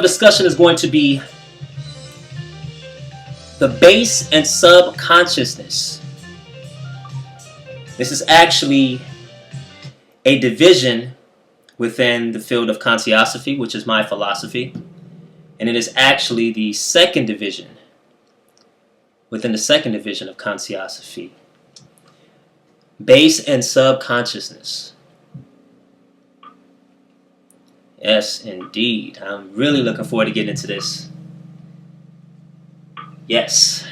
Discussion is going to be the base and subconsciousness. This is actually a division within the field of consciosophy, which is my philosophy, and it is actually the second division within the second division of consciosophy. Base and subconsciousness. Yes, indeed. I'm really looking forward to getting into this. Yes.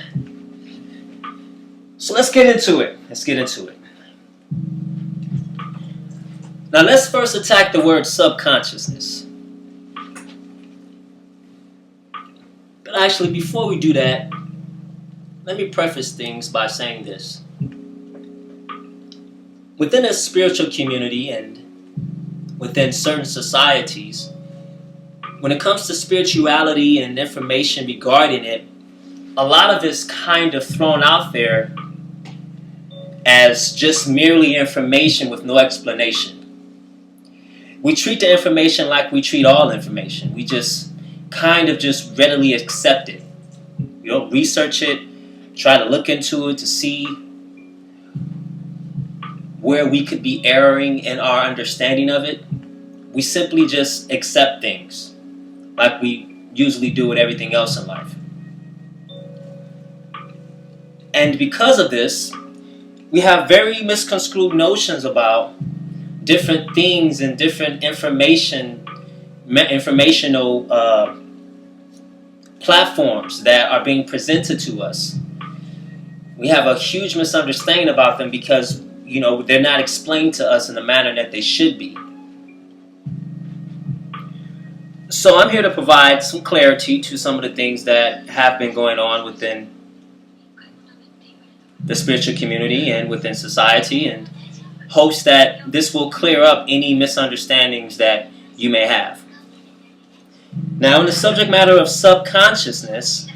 So let's get into it. Now let's first attack the word subconsciousness. But actually, before we do that, let me preface things by saying this. Within a spiritual community and within certain societies, when it comes to spirituality and information regarding it, a lot of it's kind of thrown out there as just merely information with no explanation. We treat the information like we treat all information. We just kind of just readily accept it. We don't research it, try to look into it to see where we could be erring in our understanding of it. We simply just accept things like we usually do with everything else in life. And because of this, we have very misconstrued notions about different things and different informational platforms that are being presented to us. We have a huge misunderstanding about them because, they're not explained to us in the manner that they should be. So I'm here to provide some clarity to some of the things that have been going on within the spiritual community and within society, and hopes that this will clear up any misunderstandings that you may have. Now, in the subject matter of subconsciousness,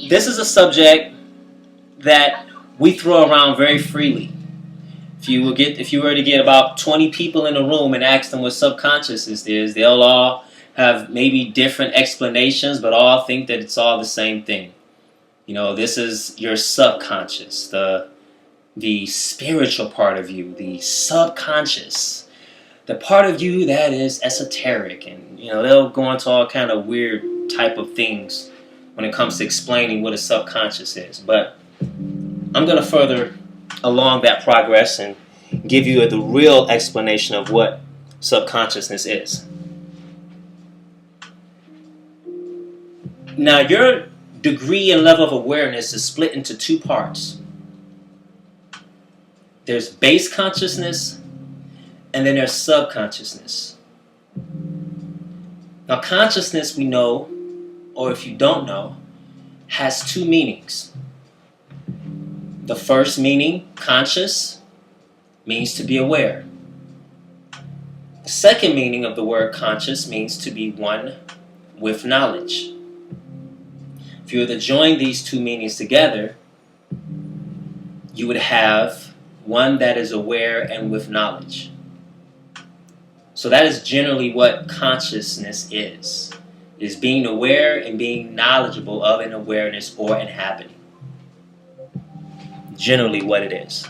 this is a subject that we throw around very freely. If you were to get about 20 people in a room and ask them what subconsciousness is, they'll all have maybe different explanations, but all think that it's all the same thing. This is your subconscious, the spiritual part of you, the subconscious, the part of you that is esoteric, and they'll go into all kind of weird type of things when it comes to explaining what a subconscious is. But I'm going to further along that progress and give you the real explanation of what subconsciousness is. Now, your degree and level of awareness is split into two parts. There's base consciousness, and then there's subconsciousness. Now, consciousness, we know, or if you don't know, has two meanings. The first meaning, conscious, means to be aware. The second meaning of the word conscious means to be one with knowledge. If you were to join these two meanings together, you would have one that is aware and with knowledge. So that is generally what consciousness is being aware and being knowledgeable of an awareness or an happening. Generally what it is.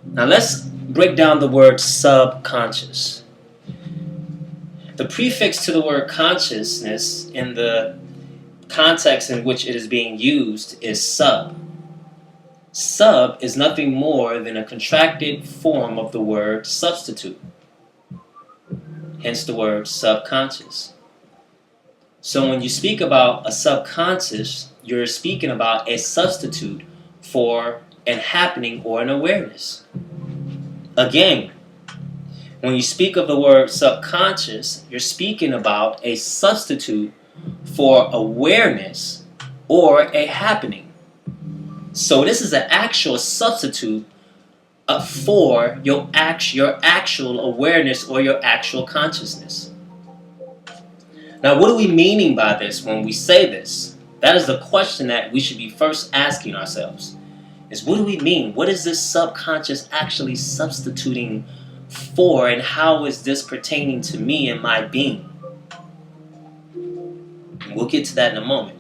Now let's break down the word subconscious. The prefix to the word consciousness in the context in which it is being used is sub. Sub is nothing more than a contracted form of the word substitute. Hence the word subconscious. So when you speak about a subconscious, you're speaking about a substitute for an happening or an awareness. Again, when you speak of the word subconscious, you're speaking about a substitute for awareness or a happening. So this is an actual substitute for your actual awareness or your actual consciousness. Now, what are we meaning by this when we say this? That is the question that we should be first asking ourselves. Is what do we mean? What is this subconscious actually substituting for, and how is this pertaining to me and my being? And we'll get to that in a moment.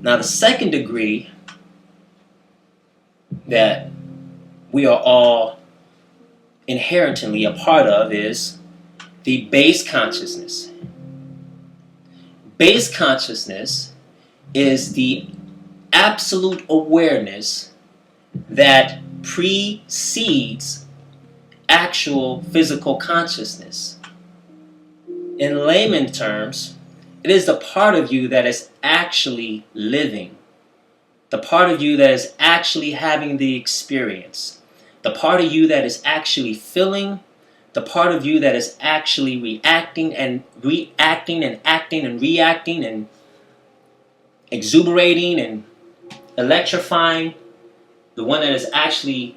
Now, the second degree that we are all inherently a part of is the base consciousness. Base consciousness is the absolute awareness that precedes actual physical consciousness. In layman terms, it is the part of you that is actually living, the part of you that is actually having the experience, the part of you that is actually feeling, the part of you that is actually reacting and acting and reacting and exuberating and electrifying, the one that is actually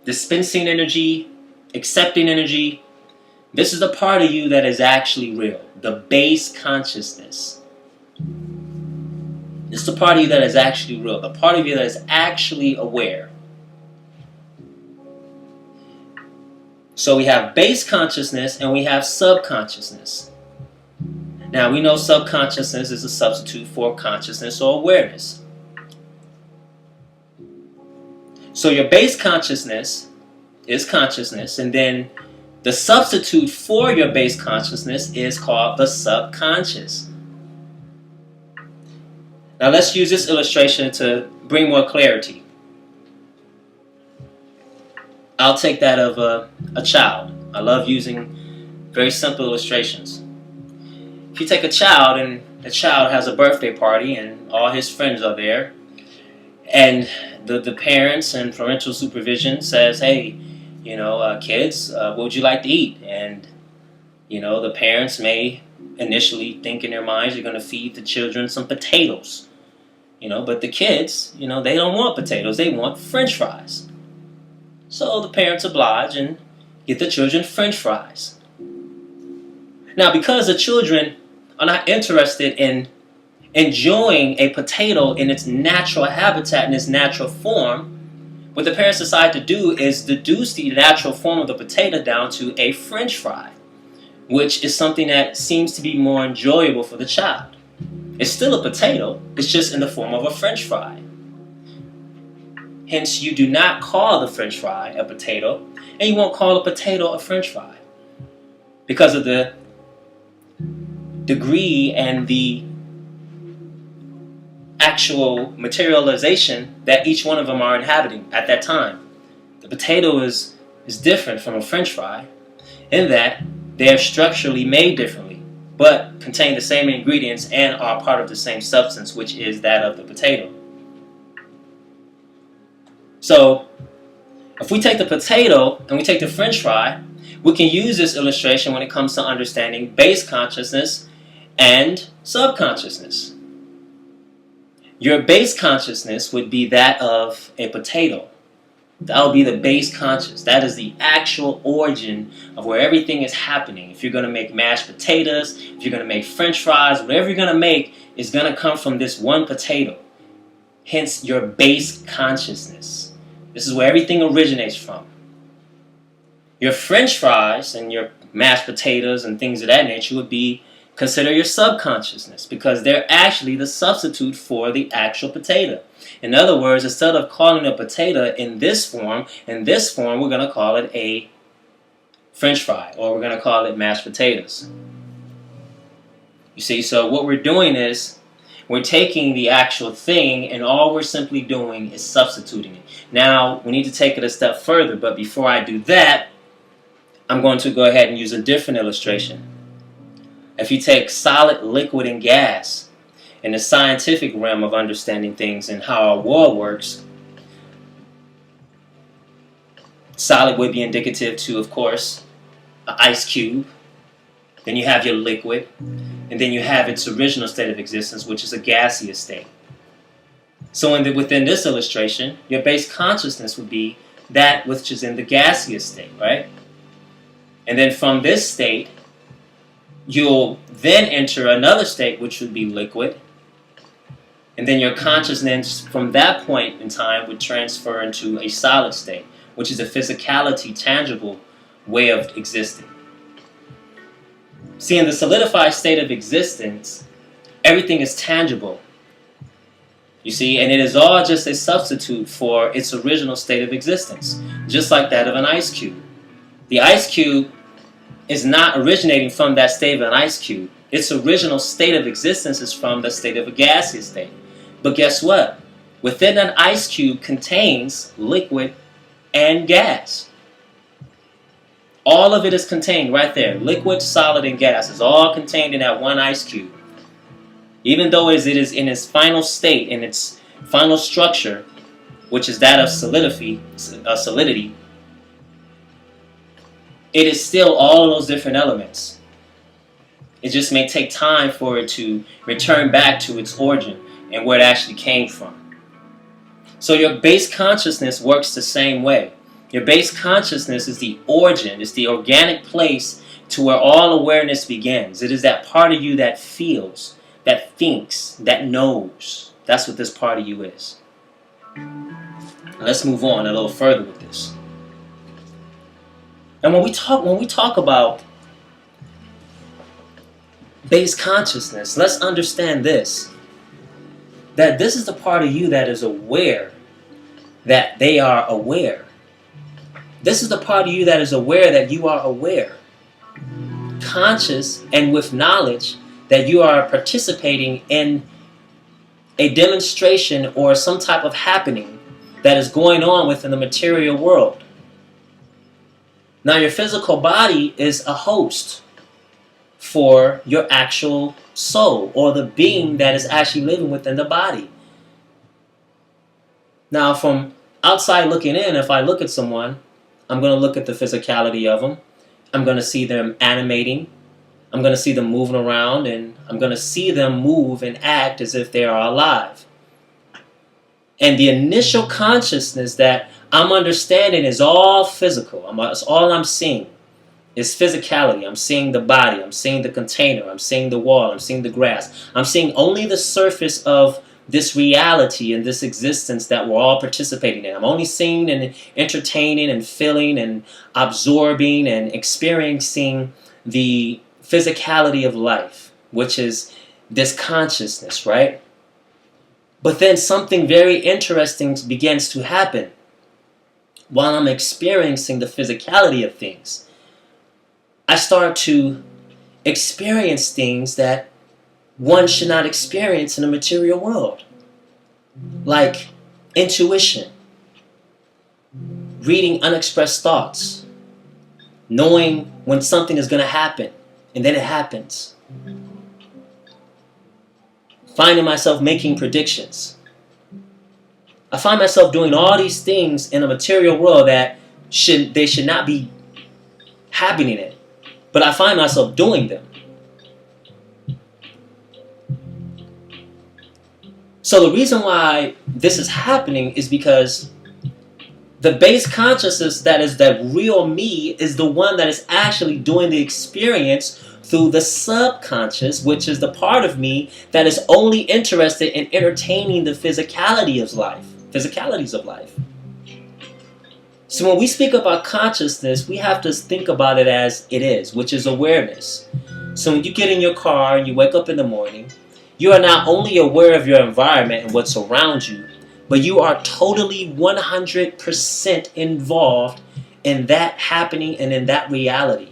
dispensing energy, accepting energy. This is the part of you that is actually real, the base consciousness. This is the part of you that is actually real, the part of you that is actually aware. So we have base consciousness and we have subconsciousness. Now we know subconsciousness is a substitute for consciousness or awareness. So your base consciousness is consciousness, and then the substitute for your base consciousness is called the subconscious. Now let's use this illustration to bring more clarity. I'll take that of a child. I love using very simple illustrations. If you take a child and the child has a birthday party and all his friends are there, and the parents and parental supervision says, hey, kids, what would you like to eat? And, the parents may initially think in their minds they're going to feed the children some potatoes. But the kids, they don't want potatoes. They want French fries. So the parents oblige and get the children French fries. Now, because the children are not interested in enjoying a potato in its natural habitat, in its natural form, what the parents decide to do is deduce the natural form of the potato down to a French fry, which is something that seems to be more enjoyable for the child. It's still a potato, it's just in the form of a French fry. Hence, you do not call the French fry a potato, and you won't call a potato a French fry, because of the degree and the actual materialization that each one of them are inhabiting at that time. The potato is different from a French fry in that they are structurally made differently, but contain the same ingredients and are part of the same substance, which is that of the potato. So, if we take the potato and we take the French fry, we can use this illustration when it comes to understanding base consciousness and subconsciousness. Your base consciousness would be that of a potato. That would be the base conscious. That is the actual origin of where everything is happening. If you're going to make mashed potatoes, if you're going to make French fries, whatever you're going to make is going to come from this one potato. Hence your base consciousness. This is where everything originates from. Your French fries and your mashed potatoes and things of that nature would be consider your subconsciousness, because they're actually the substitute for the actual potato. In other words, instead of calling a potato in this form, we're going to call it a French fry, or we're going to call it mashed potatoes. You see, so what we're doing is we're taking the actual thing, and all we're simply doing is substituting it. Now, we need to take it a step further, but before I do that, I'm going to go ahead and use a different illustration. If you take solid, liquid, and gas in the scientific realm of understanding things and how our world works, solid would be indicative to, of course, an ice cube. Then you have your liquid, and then you have its original state of existence, which is a gaseous state. So within this illustration, your base consciousness would be that which is in the gaseous state, right? And then from this state, you'll then enter another state, which would be liquid. And then your consciousness from that point in time would transfer into a solid state, which is a physicality, tangible way of existing. See, in the solidified state of existence, everything is tangible. You see, and it is all just a substitute for its original state of existence, just like that of an ice cube. The ice cube is not originating from that state of an ice cube. Its original state of existence is from the state of a gaseous state. But guess what? Within an ice cube contains liquid and gas. All of it is contained right there. Liquid, solid, and gas is all contained in that one ice cube. Even though it is in its final state, in its final structure, which is that of solidity, it is still all of those different elements. It just may take time for it to return back to its origin and where it actually came from. So your base consciousness works the same way. Your base consciousness is the origin, it's the organic place to where all awareness begins. It is that part of you that feels, that thinks, that knows. That's what this part of you is. Let's move on a little further with this. And when we talk about base consciousness, let's understand this. That this is the part of you that is aware that they are aware. This is the part of you that is aware that you are aware. Conscious and with knowledge that you are participating in a demonstration or some type of happening that is going on within the material world. Now your physical body is a host for your actual soul or the being that is actually living within the body. Now from outside looking in, if I look at someone, I'm going to look at the physicality of them. I'm going to see them animating. I'm going to see them moving around, and I'm going to see them move and act as if they are alive. And the initial consciousness that I'm understanding is all physical. It's all I'm seeing is physicality. I'm seeing the body. I'm seeing the container. I'm seeing the wall. I'm seeing the grass. I'm seeing only the surface of this reality and this existence that we're all participating in. I'm only seeing and entertaining and feeling and absorbing and experiencing the physicality of life, which is this consciousness, right? But then something very interesting begins to happen while I'm experiencing the physicality of things. I start to experience things that one should not experience in the material world, like intuition, reading unexpressed thoughts, knowing when something is going to happen, and then it happens. Finding myself making predictions. I find myself doing all these things in a material world that should not be happening in, but I find myself doing them. So the reason why this is happening is because the base consciousness that is that real me is the one that is actually doing the experience through the subconscious, which is the part of me that is only interested in entertaining the physicalities of life. So when we speak about consciousness, we have to think about it as it is, which is awareness. So when you get in your car and you wake up in the morning, you are not only aware of your environment and what's around you, but you are totally 100% involved in that happening and in that reality.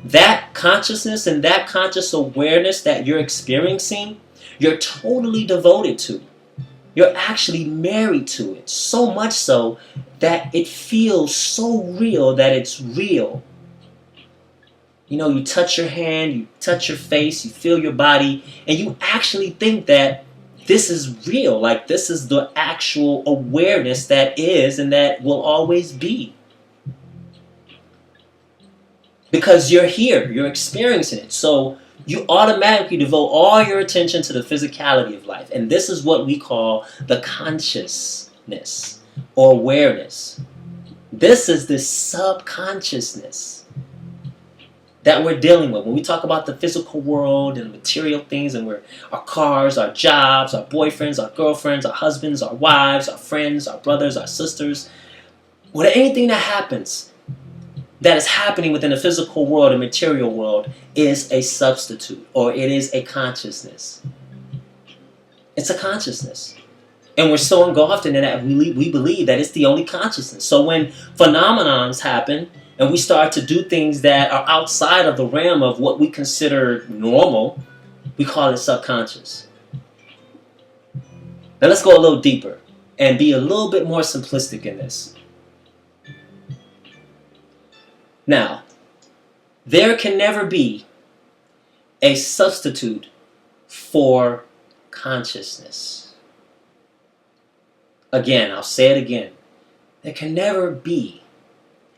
That consciousness and that conscious awareness that you're experiencing, you're totally devoted to. You're actually married to it, so much so that it feels so real that it's real. You know, you touch your hand, you touch your face, you feel your body, and you actually think that this is real. Like this is the actual awareness that is and that will always be. Because you're here, you're experiencing it. So you automatically devote all your attention to the physicality of life. And this is what we call the consciousness or awareness. This is the subconsciousness that we're dealing with. When we talk about the physical world and material things and our cars, our jobs, our boyfriends, our girlfriends, our husbands, our wives, our friends, our brothers, our sisters, or anything that happens that is happening within the physical world and material world is a substitute, or it is a consciousness. It's a consciousness. And we're so engulfed in it that we believe that it's the only consciousness. So when phenomenons happen and we start to do things that are outside of the realm of what we consider normal, we call it subconscious. Now let's go a little deeper and be a little bit more simplistic in this. Now, there can never be a substitute for consciousness. Again, I'll say it again. There can never be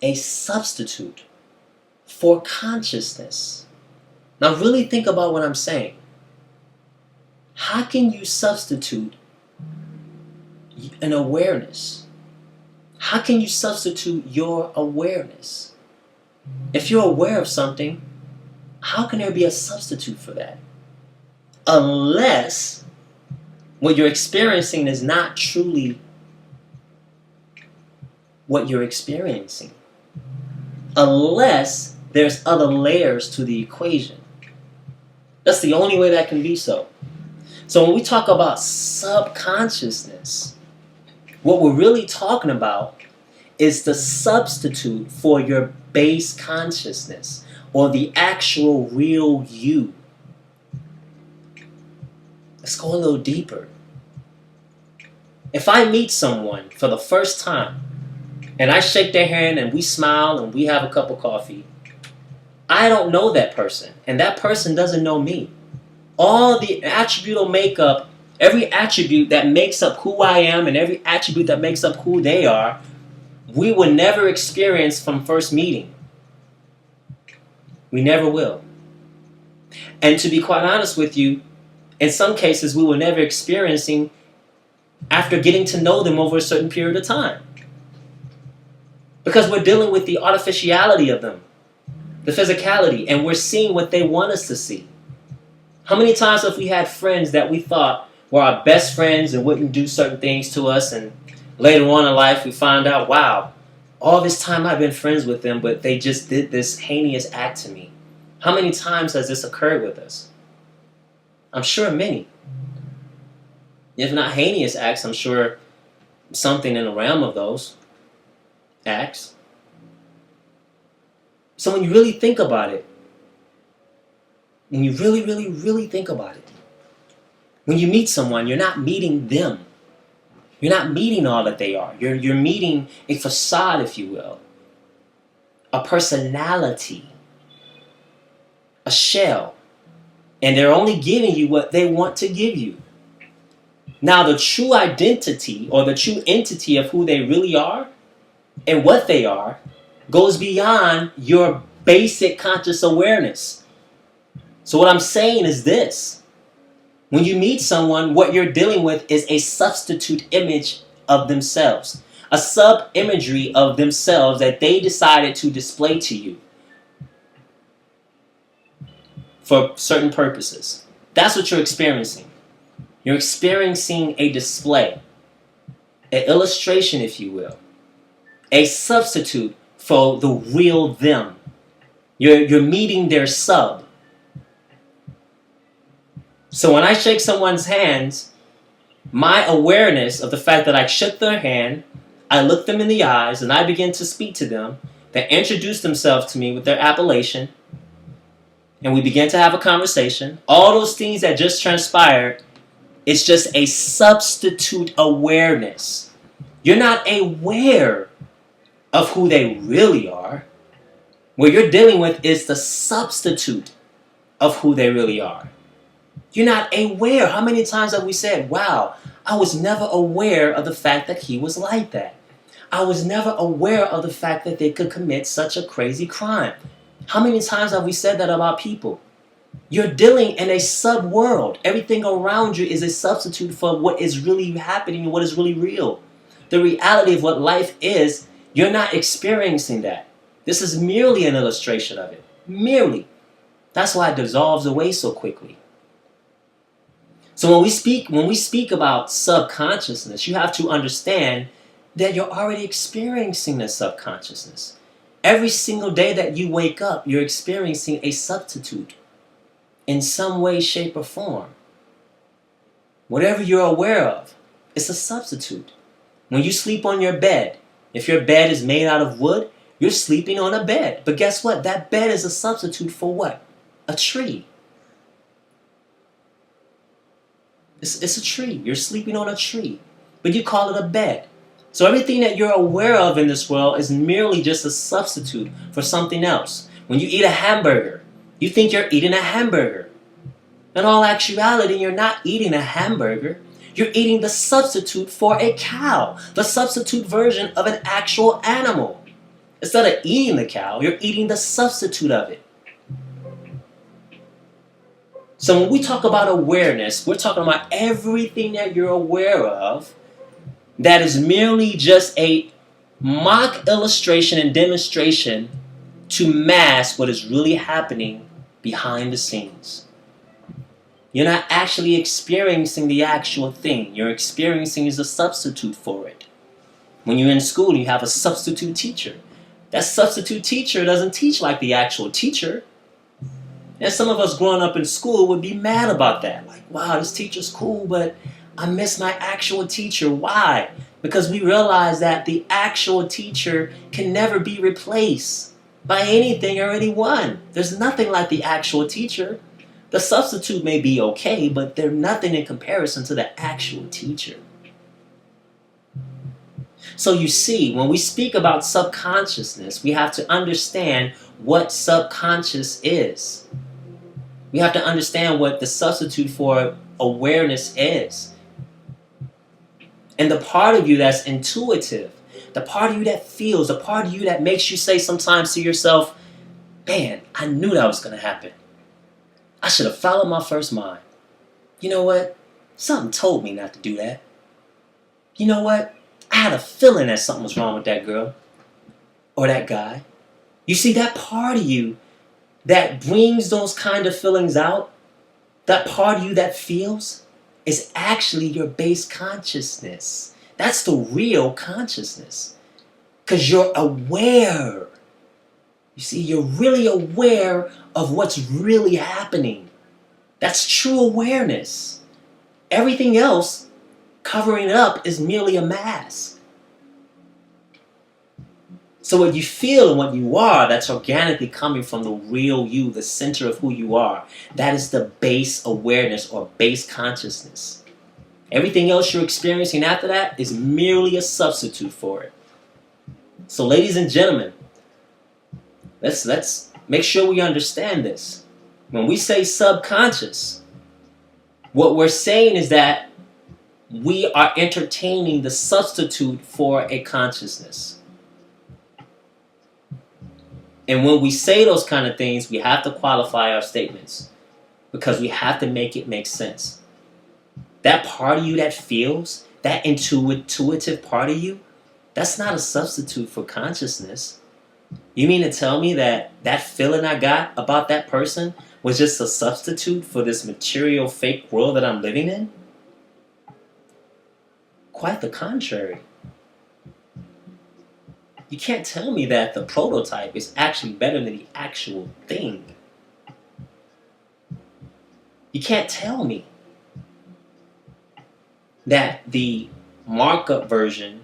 a substitute for consciousness. Now really think about what I'm saying. How can you substitute an awareness? How can you substitute your awareness? If you're aware of something, how can there be a substitute for that? Unless what you're experiencing is not truly what you're experiencing. Unless there's other layers to the equation. That's the only way that can be so. So when we talk about subconsciousness, what we're really talking about is the substitute for your base consciousness, or the actual real you. Let's go a little deeper. If I meet someone for the first time, and I shake their hand and we smile and we have a cup of coffee, I don't know that person, and that person doesn't know me. All the attributable makeup, every attribute that makes up who I am and every attribute that makes up who they are, we will never experience from first meeting. We never will. And to be quite honest with you, in some cases we will never experiencing after getting to know them over a certain period of time. Because we're dealing with the artificiality of them, the physicality, and we're seeing what they want us to see. How many times have we had friends that we thought were our best friends and wouldn't do certain things to us, and later on in life we find out, wow, all this time I've been friends with them, but they just did this heinous act to me. How many times has this occurred with us? I'm sure many. If not heinous acts, I'm sure something in the realm of those acts. So when you really think about it, when you really think about it, when you meet someone, you're not meeting them. You're not meeting all that they are. You're meeting a facade, if you will, a personality, a shell, and they're only giving you what they want to give you. Now, the true identity or the true entity of who they really are and what they are goes beyond your basic conscious awareness. So what I'm saying is this. When you meet someone, what you're dealing with is a substitute image of themselves. A sub-imagery of themselves that they decided to display to you for certain purposes. That's what you're experiencing. You're experiencing a display, an illustration, if you will, a substitute for the real them. You're meeting their sub. So when I shake someone's hands, my awareness of the fact that I shook their hand, I look them in the eyes, and I begin to speak to them, they introduce themselves to me with their appellation, and we begin to have a conversation. All those things that just transpired, it's just a substitute awareness. You're not aware of who they really are. What you're dealing with is the substitute of who they really are. You're not aware. How many times have we said, wow, I was never aware of the fact that he was like that. I was never aware of the fact that they could commit such a crazy crime. How many times have we said that about people? You're dealing in a sub-world. Everything around you is a substitute for what is really happening and what is really real. The reality of what life is, you're not experiencing that. This is merely an illustration of it. Merely. That's why it dissolves away so quickly. So when we speak about subconsciousness, you have to understand that you're already experiencing the subconsciousness. Every single day that you wake up, you're experiencing a substitute in some way, shape, or form. Whatever you're aware of, it's a substitute. When you sleep on your bed, if your bed is made out of wood, you're sleeping on a bed. But guess what? That bed is a substitute for what? A tree. It's a tree. You're sleeping on a tree. But you call it a bed. So everything that you're aware of in this world is merely just a substitute for something else. When you eat a hamburger, you think you're eating a hamburger. In all actuality, you're not eating a hamburger. You're eating the substitute for a cow, the substitute version of an actual animal. Instead of eating the cow, you're eating the substitute of it. So when we talk about awareness, we're talking about everything that you're aware of that is merely just a mock illustration and demonstration to mask what is really happening behind the scenes. You're not actually experiencing the actual thing. You're experiencing is a substitute for it. When you're in school, you have a substitute teacher. That substitute teacher doesn't teach like the actual teacher. And some of us growing up in school would be mad about that. Like, wow, this teacher's cool, but I miss my actual teacher. Why? Because we realize that the actual teacher can never be replaced by anything or anyone. There's nothing like the actual teacher. The substitute may be okay, but they're nothing in comparison to the actual teacher. So you see, when we speak about subconsciousness, we have to understand what subconscious is. We have to understand what the substitute for awareness is. And the part of you that's intuitive, the part of you that feels, the part of you that makes you say sometimes to yourself, man, I knew that was going to happen. I should have followed my first mind. You know what? Something told me not to do that. You know what? I had a feeling that something was wrong with that girl or that guy. You see, that part of you that brings those kind of feelings out, that part of you that feels, is actually your base consciousness. That's the real consciousness. Because you're aware. You see, you're really aware of what's really happening. That's true awareness. Everything else covering it up is merely a mask. So what you feel and what you are, that's organically coming from the real you, the center of who you are. That is the base awareness or base consciousness. Everything else you're experiencing after that is merely a substitute for it. So ladies and gentlemen, let's make sure we understand this. When we say subconscious, what we're saying is that we are entertaining the substitute for a consciousness. And when we say those kind of things, we have to qualify our statements because we have to make it make sense. That part of you that feels, that intuitive part of you, that's not a substitute for consciousness. You mean to tell me that that feeling I got about that person was just a substitute for this material fake world that I'm living in? Quite the contrary. You can't tell me that the prototype is actually better than the actual thing. You can't tell me that the markup version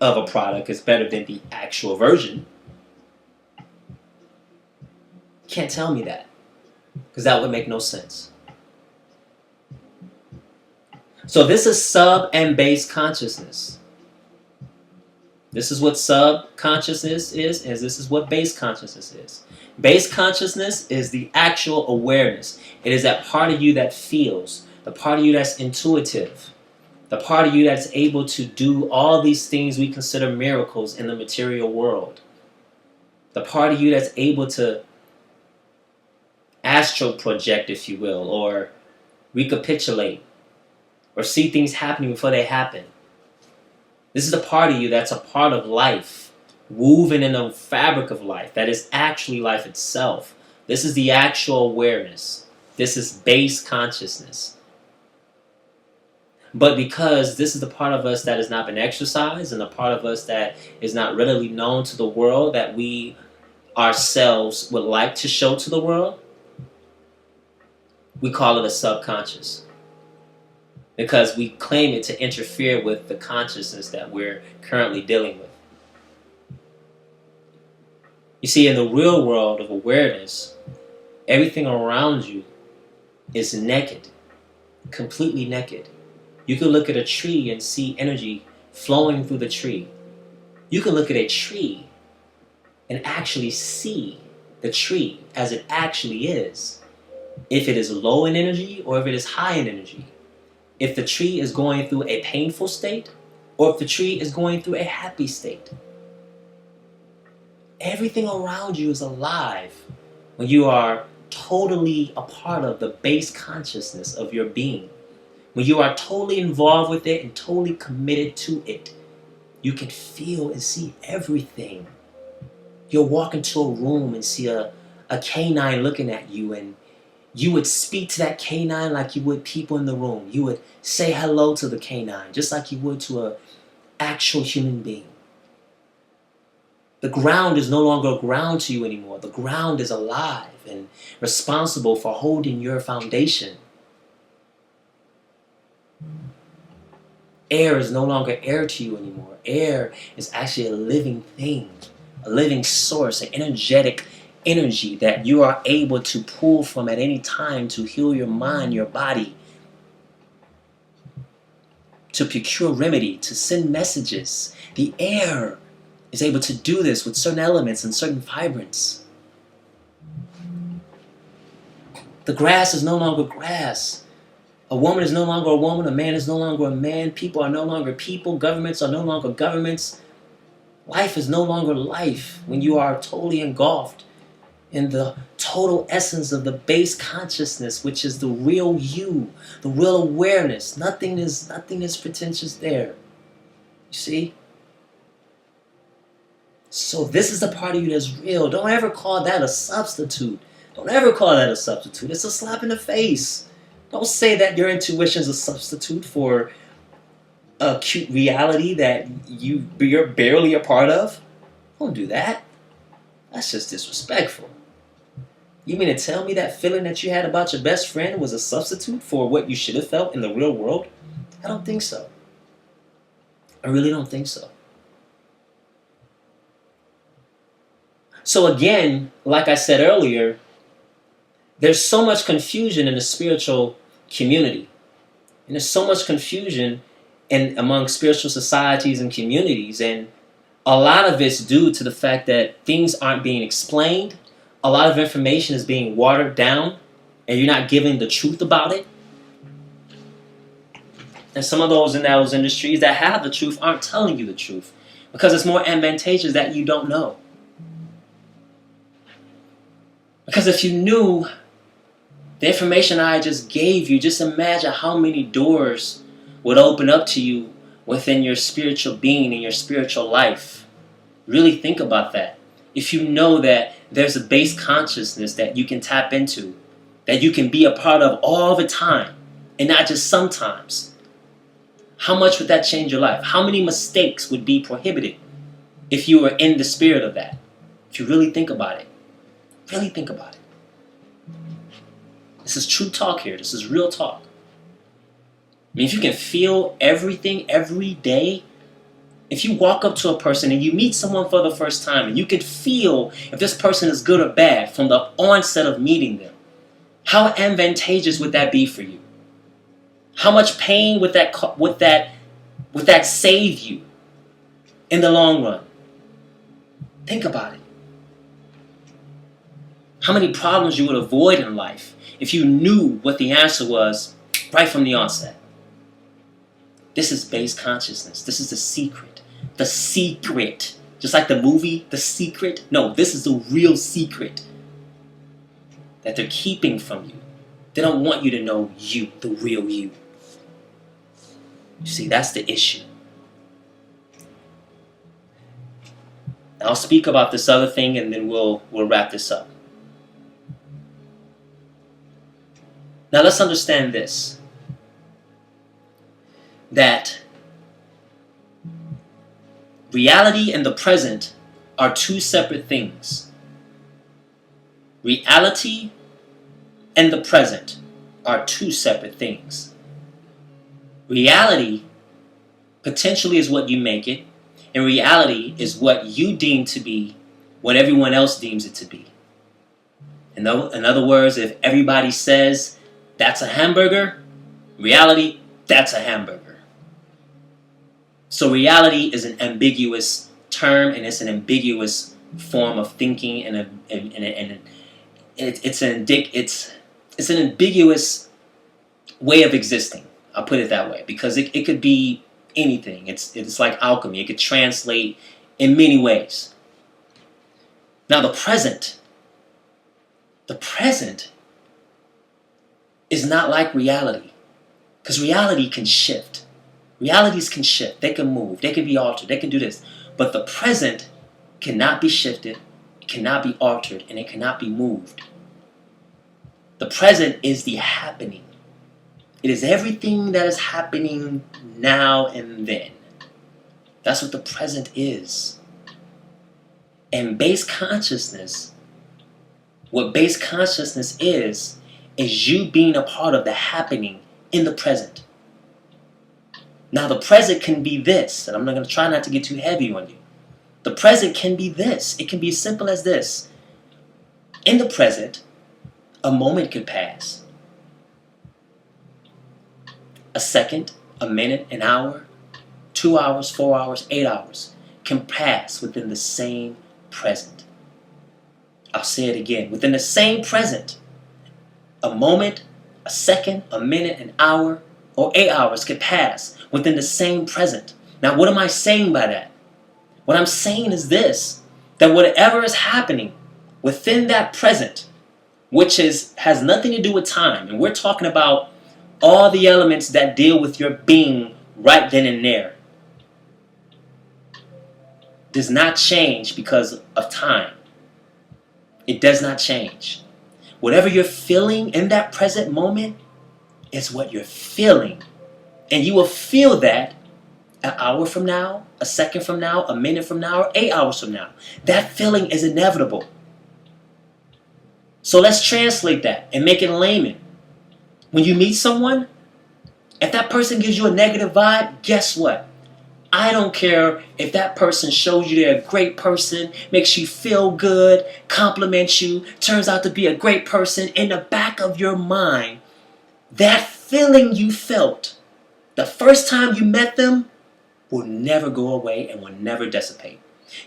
of a product is better than the actual version. You can't tell me that, because that would make no sense. So this is sub and base consciousness. This is what subconsciousness is, and this is what base consciousness is. Base consciousness is the actual awareness. It is that part of you that feels, the part of you that's intuitive, the part of you that's able to do all these things we consider miracles in the material world. The part of you that's able to astral project, if you will, or recapitulate, or see things happening before they happen. This is the part of you that's a part of life, woven in the fabric of life, that is actually life itself. This is the actual awareness. This is base consciousness. But because this is the part of us that has not been exercised and the part of us that is not readily known to the world that we ourselves would like to show to the world, we call it a subconscious. Because we claim it to interfere with the consciousness that we're currently dealing with. You see, in the real world of awareness, everything around you is naked, completely naked. You can look at a tree and see energy flowing through the tree. You can look at a tree and actually see the tree as it actually is. If it is low in energy or if it is high in energy. If the tree is going through a painful state or if the tree is going through a happy state. Everything around you is alive when you are totally a part of the base consciousness of your being. When you are totally involved with it and totally committed to it, you can feel and see everything. You'll walk into a room and see a canine looking at you, and you would speak to that canine like you would people in the room. You would say hello to the canine just like you would to an actual human being. The ground is no longer a ground to you anymore. The ground is alive and responsible for holding your foundation. Air is no longer air to you anymore. Air is actually a living thing, a living source, an energetic energy that you are able to pull from at any time to heal your mind, your body, to procure remedy, to send messages. The air is able to do this with certain elements and certain vibrance. The grass is no longer grass. A woman is no longer a woman. A man is no longer a man. People are no longer people. Governments are no longer governments. Life is no longer life when you are totally engulfed in the total essence of the base consciousness, which is the real you, the real awareness. Nothing is pretentious there. You see? So this is the part of you that's real. Don't ever call that a substitute. Don't ever call that a substitute. It's a slap in the face. Don't say that your intuition is a substitute for a cute reality that you're barely a part of. Don't do that. That's just disrespectful. You mean to tell me that feeling that you had about your best friend was a substitute for what you should have felt in the real world? I don't think so. I really don't think so. So again, like I said earlier, there's so much confusion in the spiritual community. And there's so much confusion among spiritual societies and communities. And a lot of it's due to the fact that things aren't being explained. A lot of information is being watered down. And you're not giving the truth about it. And some of those in those industries that have the truth aren't telling you the truth. Because it's more advantageous that you don't know. Because if you knew the information I just gave you, just imagine how many doors would open up to you within your spiritual being and your spiritual life. Really think about that. If you know that there's a base consciousness that you can tap into, that you can be a part of all the time, and not just sometimes, how much would that change your life? How many mistakes would be prohibited if you were in the spirit of that? If you really think about it. Really think about it. This is true talk here. This is real talk. I mean, if you can feel everything every day, if you walk up to a person and you meet someone for the first time and you can feel if this person is good or bad from the onset of meeting them, how advantageous would that be for you? How much pain would that save you in the long run? Think about it. How many problems you would avoid in life if you knew what the answer was right from the onset. This is base consciousness. This is the secret. The secret. Just like the movie, The Secret. No, this is the real secret that they're keeping from you. They don't want you to know you, the real you. You see, that's the issue. I'll speak about this other thing and then we'll wrap this up. Now let's understand this. that reality and the present are two separate things. Reality and the present are two separate things. Reality potentially is what you make it, and reality is what you deem to be what everyone else deems it to be. In other words, if everybody says that's a hamburger, reality, that's a hamburger. So reality is an ambiguous term, and it's an ambiguous form of thinking, and it's an ambiguous way of existing. I'll put it that way, because it could be anything. It's like alchemy. It could translate in many ways. Now the present is not like reality, because reality can shift. Realities can shift. They can move. They can be altered. They can do this. But the present cannot be shifted, it cannot be altered, and it cannot be moved. The present is the happening. It is everything that is happening now and then. That's what the present is. And base consciousness, what base consciousness is you being a part of the happening in the present. Now the present can be this, and I'm going to try not to get too heavy on you. The present can be this. It can be as simple as this. In the present, a moment could pass. A second, a minute, an hour, 2 hours, 4 hours, 8 hours can pass within the same present. I'll say it again. Within the same present, a moment, a second, a minute, an hour, or 8 hours could pass within the same present. Now, what am I saying by that? What I'm saying is this, that whatever is happening within that present, which has nothing to do with time, and we're talking about all the elements that deal with your being right then and there, does not change because of time. It does not change. Whatever you're feeling in that present moment is what you're feeling. And you will feel that an hour from now, a second from now, a minute from now, or 8 hours from now. That feeling is inevitable. So let's translate that and make it layman. When you meet someone, if that person gives you a negative vibe, guess what? I don't care if that person shows you they're a great person, makes you feel good, compliments you, turns out to be a great person. In the back of your mind, that feeling you felt the first time you met them will never go away and will never dissipate.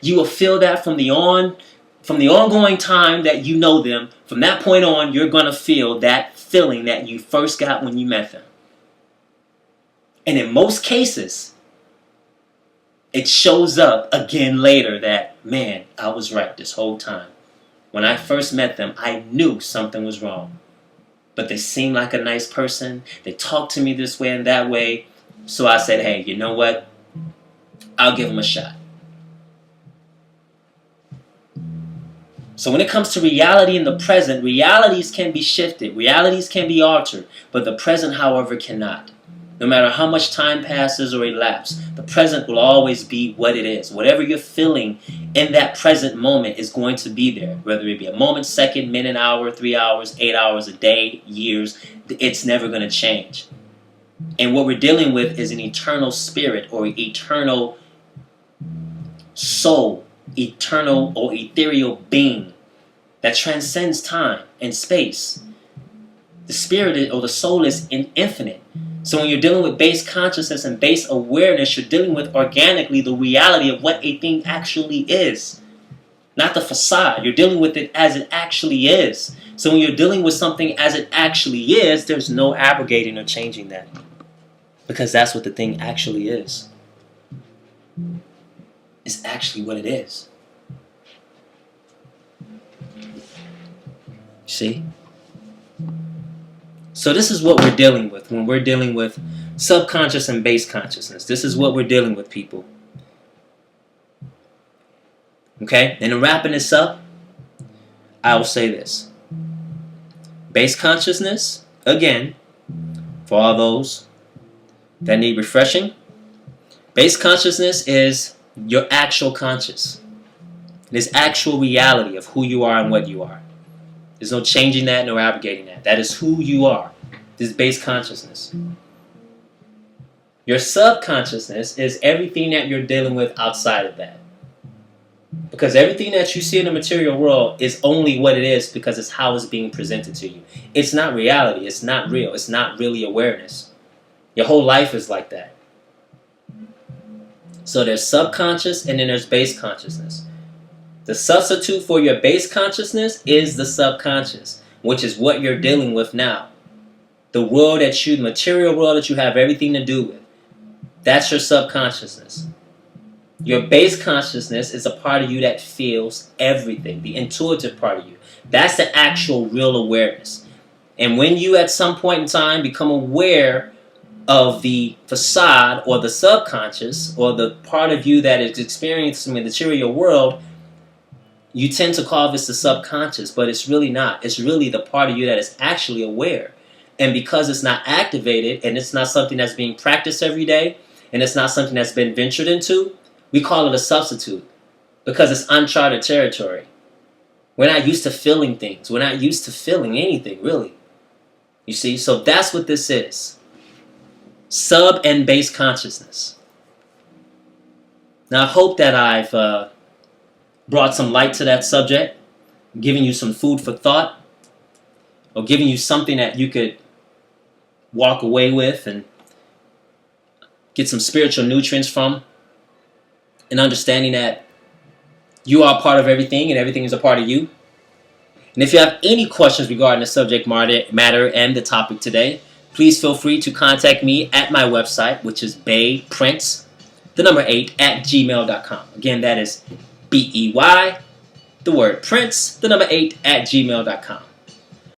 You will feel that from the ongoing time that you know them. From that point on, you're going to feel that feeling that you first got when you met them. And in most cases, it shows up again later that, man, I was right this whole time. When I first met them, I knew something was wrong. But they seemed like a nice person. They talked to me this way and that way. So I said, hey, you know what? I'll give them a shot. So when it comes to reality in the present, realities can be shifted. Realities can be altered. But the present, however, cannot. No matter how much time passes or elapses, the present will always be what it is. Whatever you're feeling in that present moment is going to be there. Whether it be a moment, second, minute, hour, 3 hours, 8 hours, a day, years, it's never going to change. And what we're dealing with is an eternal spirit or eternal soul, eternal or ethereal being that transcends time and space. The spirit or the soul is infinite. So when you're dealing with base consciousness and base awareness, you're dealing with organically the reality of what a thing actually is. Not the facade. You're dealing with it as it actually is. So when you're dealing with something as it actually is, there's no abrogating or changing that. Because that's what the thing actually is. It's actually what it is. See? So this is what we're dealing with when we're dealing with subconscious and base consciousness. This is what we're dealing with, people. Okay? And in wrapping this up, I will say this. Base consciousness, again, for all those that need refreshing. Base consciousness is your actual conscious. It is actual reality of who you are and what you are. There's no changing that, no abrogating that. That is who you are. This base consciousness. Your subconsciousness is everything that you're dealing with outside of that. Because everything that you see in the material world is only what it is because it's how it's being presented to you. It's not reality. It's not real. It's not really awareness. Your whole life is like that. So there's subconscious and then there's base consciousness. The substitute for your base consciousness is the subconscious, which is what you're dealing with now. The world that you, the material world that you have everything to do with. That's your subconsciousness. Your base consciousness is a part of you that feels everything, the intuitive part of you. That's the actual real awareness. And when you at some point in time become aware of the facade or the subconscious or the part of you that is experiencing the material world, you tend to call this the subconscious, but it's really not. It's really the part of you that is actually aware. And because it's not activated and it's not something that's being practiced every day and it's not something that's been ventured into, we call it a substitute because it's uncharted territory. We're not used to feeling things. We're not used to feeling anything, really. You see? So that's what this is. Sub and base consciousness. Now, I hope that I've brought some light to that subject, giving you some food for thought, or giving you something that you could walk away with and get some spiritual nutrients from, and understanding that you are part of everything and everything is a part of you. And if you have any questions regarding the subject matter and the topic today, please feel free to contact me at my website, which is bayprince, 8 at gmail.com. Again, that is BEY, the word prince, 8 at gmail.com.